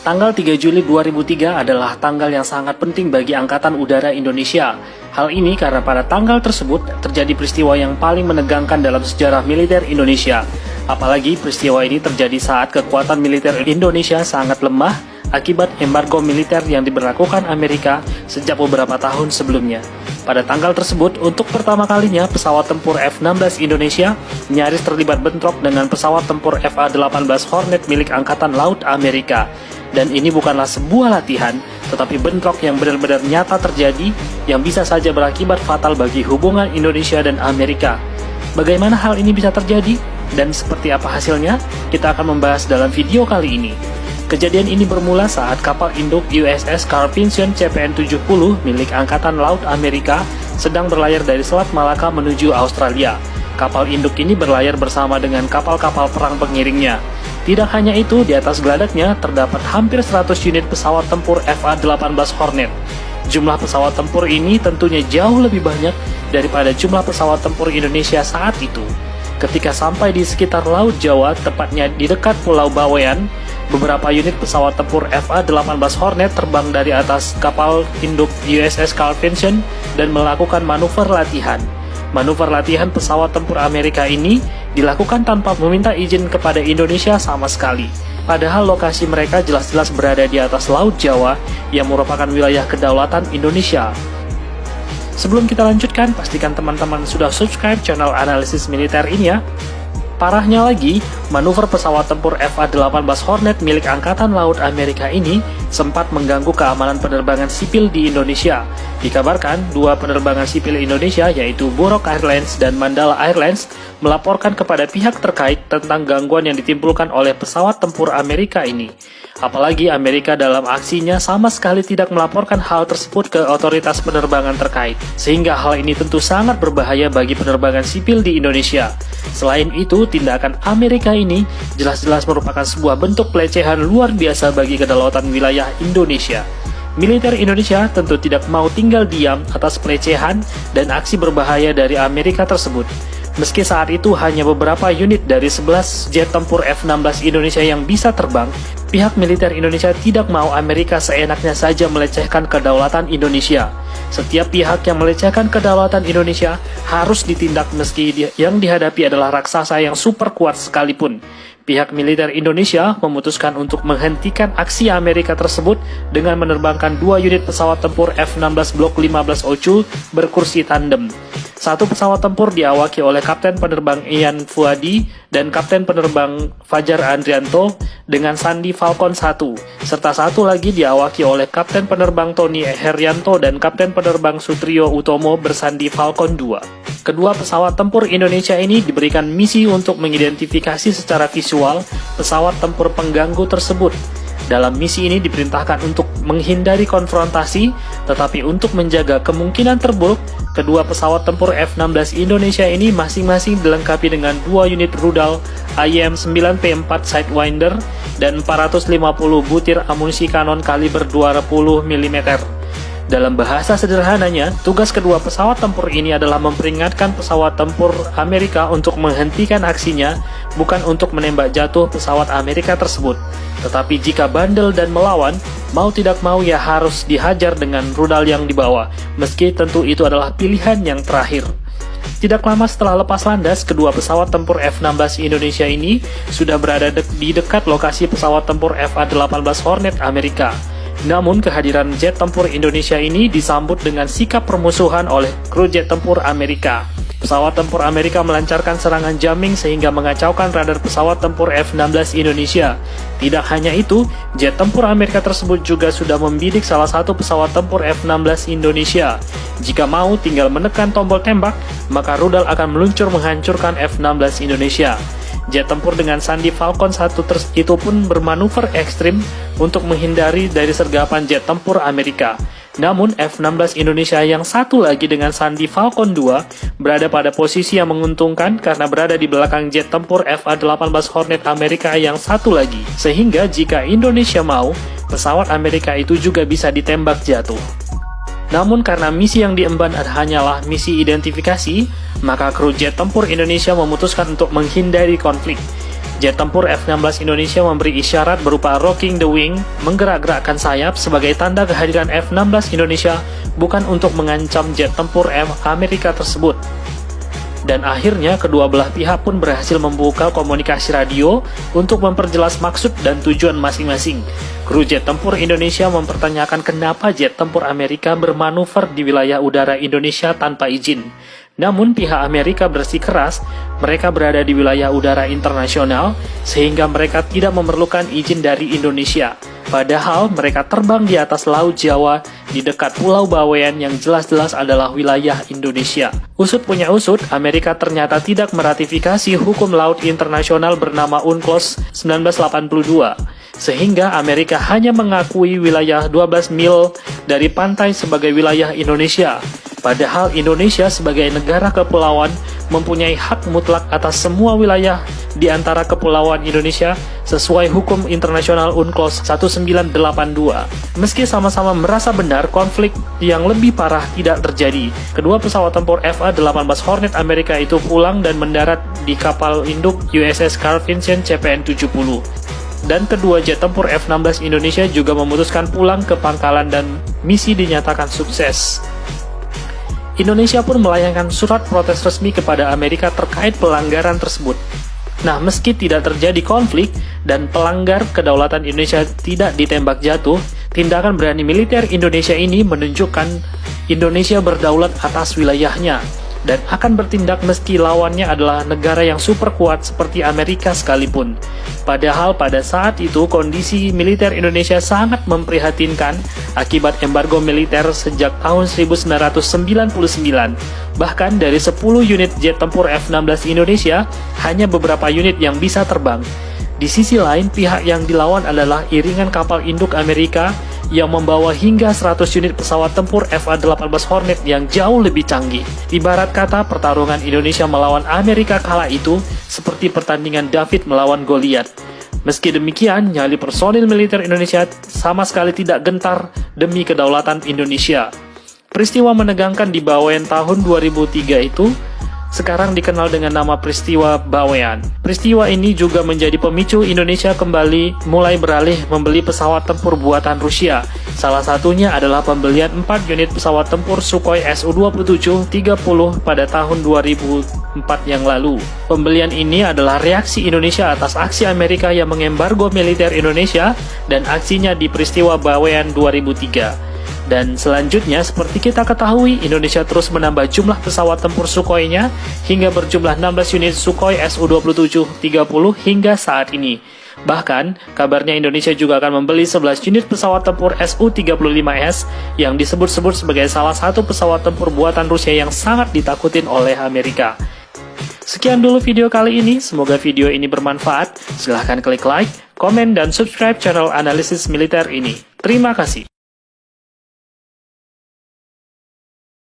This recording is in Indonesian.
Tanggal 3 Juli 2003 adalah tanggal yang sangat penting bagi Angkatan Udara Indonesia. Hal ini karena pada tanggal tersebut terjadi peristiwa yang paling menegangkan dalam sejarah militer Indonesia. Apalagi peristiwa ini terjadi saat kekuatan militer Indonesia sangat lemah akibat embargo militer yang diberlakukan Amerika sejak beberapa tahun sebelumnya. Pada tanggal tersebut, untuk pertama kalinya pesawat tempur F-16 Indonesia nyaris terlibat bentrok dengan pesawat tempur FA-18 Hornet milik Angkatan Laut Amerika. Dan ini bukanlah sebuah latihan, tetapi bentrok yang benar-benar nyata terjadi yang bisa saja berakibat fatal bagi hubungan Indonesia dan Amerika. Bagaimana hal ini bisa terjadi? Dan seperti apa hasilnya? Kita akan membahas dalam video kali ini. Kejadian ini bermula saat kapal induk USS Carl Vinson CVN-70 milik Angkatan Laut Amerika sedang berlayar dari Selat Malaka menuju Australia. Kapal induk ini berlayar bersama dengan kapal-kapal perang pengiringnya. Tidak hanya itu, di atas geladaknya terdapat hampir 100 unit pesawat tempur FA-18 Hornet. Jumlah pesawat tempur ini tentunya jauh lebih banyak daripada jumlah pesawat tempur Indonesia saat itu. Ketika sampai di sekitar Laut Jawa, tepatnya di dekat Pulau Bawean, beberapa unit pesawat tempur FA-18 Hornet terbang dari atas kapal induk USS Carl Vinson dan melakukan manuver latihan. Manuver latihan pesawat tempur Amerika ini dilakukan tanpa meminta izin kepada Indonesia sama sekali. Padahal lokasi mereka jelas-jelas berada di atas Laut Jawa yang merupakan wilayah kedaulatan Indonesia. Sebelum kita lanjutkan, pastikan teman-teman sudah subscribe channel analisis militer ini ya. Parahnya lagi, manuver pesawat tempur FA-18 Hornet milik Angkatan Laut Amerika ini sempat mengganggu keamanan penerbangan sipil di Indonesia. Dikabarkan, dua penerbangan sipil Indonesia yaitu Burok Airlines dan Mandala Airlines melaporkan kepada pihak terkait tentang gangguan yang ditimbulkan oleh pesawat tempur Amerika ini. Apalagi Amerika dalam aksinya sama sekali tidak melaporkan hal tersebut ke otoritas penerbangan terkait, sehingga hal ini tentu sangat berbahaya bagi penerbangan sipil di Indonesia. Selain itu, tindakan Amerika ini jelas-jelas merupakan sebuah bentuk pelecehan luar biasa bagi kedaulatan wilayah Indonesia. Militer Indonesia tentu tidak mau tinggal diam atas pelecehan dan aksi berbahaya dari Amerika tersebut. Meski saat itu hanya beberapa unit dari 11 jet tempur F-16 Indonesia yang bisa terbang, pihak militer Indonesia tidak mau Amerika seenaknya saja melecehkan kedaulatan Indonesia. Setiap pihak yang melecehkan kedaulatan Indonesia harus ditindak meski yang dihadapi adalah raksasa yang super kuat sekalipun. Pihak militer Indonesia memutuskan untuk menghentikan aksi Amerika tersebut dengan menerbangkan dua unit pesawat tempur F-16 Block 15 Ocu berkursi tandem. Satu pesawat tempur diawaki oleh Kapten Penerbang Ian Fuadi dan Kapten Penerbang Fajar Andrianto dengan Sandi Falcon 1, serta satu lagi diawaki oleh Kapten Penerbang Tony Herianto dan Kapten Penerbang Sutrio Utomo bersandi Falcon 2. Kedua pesawat tempur Indonesia ini diberikan misi untuk mengidentifikasi secara visual pesawat tempur pengganggu tersebut. Dalam misi ini diperintahkan untuk menghindari konfrontasi, tetapi untuk menjaga kemungkinan terburuk, kedua pesawat tempur F-16 Indonesia ini masing-masing dilengkapi dengan dua unit rudal IM-9P4 Sidewinder dan 450 butir amunisi kanon kaliber 20 mm. Dalam bahasa sederhananya, tugas kedua pesawat tempur ini adalah memperingatkan pesawat tempur Amerika untuk menghentikan aksinya, bukan untuk menembak jatuh pesawat Amerika tersebut. Tetapi jika bandel dan melawan, mau tidak mau ya harus dihajar dengan rudal yang dibawa, meski tentu itu adalah pilihan yang terakhir. Tidak lama setelah lepas landas, kedua pesawat tempur F-16 Indonesia ini sudah berada di dekat lokasi pesawat tempur FA-18 Hornet Amerika. Namun kehadiran jet tempur Indonesia ini disambut dengan sikap permusuhan oleh kru jet tempur Amerika. Pesawat tempur Amerika melancarkan serangan jamming sehingga mengacaukan radar pesawat tempur F-16 Indonesia. Tidak hanya itu, jet tempur Amerika tersebut juga sudah membidik salah satu pesawat tempur F-16 Indonesia. Jika mau tinggal menekan tombol tembak, maka rudal akan meluncur menghancurkan F-16 Indonesia. Jet tempur dengan Sandi Falcon 1 itu pun bermanuver ekstrim untuk menghindari dari sergapan jet tempur Amerika. Namun F-16 Indonesia yang satu lagi dengan Sandi Falcon 2 berada pada posisi yang menguntungkan karena berada di belakang jet tempur FA-18 Hornet Amerika yang satu lagi. Sehingga jika Indonesia mau, pesawat Amerika itu juga bisa ditembak jatuh. Namun karena misi yang diemban hanyalah misi identifikasi, maka kru jet tempur Indonesia memutuskan untuk menghindari konflik. Jet tempur F-16 Indonesia memberi isyarat berupa rocking the wing, menggerak-gerakkan sayap sebagai tanda kehadiran F-16 Indonesia bukan untuk mengancam jet tempur Amerika tersebut. Dan akhirnya kedua belah pihak pun berhasil membuka komunikasi radio untuk memperjelas maksud dan tujuan masing-masing. Kru jet tempur Indonesia mempertanyakan kenapa jet tempur Amerika bermanuver di wilayah udara Indonesia tanpa izin. Namun pihak Amerika bersikeras mereka berada di wilayah udara internasional sehingga mereka tidak memerlukan izin dari Indonesia. Padahal mereka terbang di atas Laut Jawa di dekat Pulau Bawean yang jelas-jelas adalah wilayah Indonesia. Usut punya usut, Amerika ternyata tidak meratifikasi hukum laut internasional bernama UNCLOS 1982. Sehingga Amerika hanya mengakui wilayah 12 mil dari pantai sebagai wilayah Indonesia. Padahal Indonesia sebagai negara kepulauan mempunyai hak mutlak atas semua wilayah di antara kepulauan Indonesia sesuai hukum internasional UNCLOS 1982. Meski sama-sama merasa benar, konflik yang lebih parah tidak terjadi. Kedua pesawat tempur FA-18 Hornet Amerika itu pulang dan mendarat di kapal induk USS Carl Vinson CPN-70. Dan kedua jet tempur F-16 Indonesia juga memutuskan pulang ke pangkalan dan misi dinyatakan sukses. Indonesia pun melayangkan surat protes resmi kepada Amerika terkait pelanggaran tersebut. Nah, meski tidak terjadi konflik dan pelanggar kedaulatan Indonesia tidak ditembak jatuh, tindakan berani militer Indonesia ini menunjukkan Indonesia berdaulat atas wilayahnya dan akan bertindak meski lawannya adalah negara yang super kuat seperti Amerika sekalipun. Padahal pada saat itu kondisi militer Indonesia sangat memprihatinkan akibat embargo militer sejak tahun 1999. Bahkan dari 10 unit jet tempur F-16 Indonesia, hanya beberapa unit yang bisa terbang. Di sisi lain, pihak yang dilawan adalah iringan kapal induk Amerika yang membawa hingga 100 unit pesawat tempur FA-18 Hornet yang jauh lebih canggih. Ibarat kata, pertarungan Indonesia melawan Amerika kala itu seperti pertandingan David melawan Goliat. Meski demikian, nyali personil militer Indonesia sama sekali tidak gentar demi kedaulatan Indonesia. Peristiwa menegangkan di Bawean tahun 2003 itu sekarang dikenal dengan nama peristiwa Bawean. Peristiwa ini juga menjadi pemicu Indonesia kembali mulai beralih membeli pesawat tempur buatan Rusia. Salah satunya adalah pembelian 4 unit pesawat tempur Sukhoi Su-27-30 pada tahun 2004 yang lalu. Pembelian ini adalah reaksi Indonesia atas aksi Amerika yang mengembargo militer Indonesia dan aksinya di peristiwa Bawean 2003. Dan selanjutnya, seperti kita ketahui, Indonesia terus menambah jumlah pesawat tempur Sukhoi-nya hingga berjumlah 16 unit Sukhoi Su-27-30 hingga saat ini. Bahkan, kabarnya Indonesia juga akan membeli 11 unit pesawat tempur Su-35S yang disebut-sebut sebagai salah satu pesawat tempur buatan Rusia yang sangat ditakutin oleh Amerika. Sekian dulu video kali ini, semoga video ini bermanfaat. Silahkan klik like, komen, dan subscribe channel Analisis Militer ini. Terima kasih.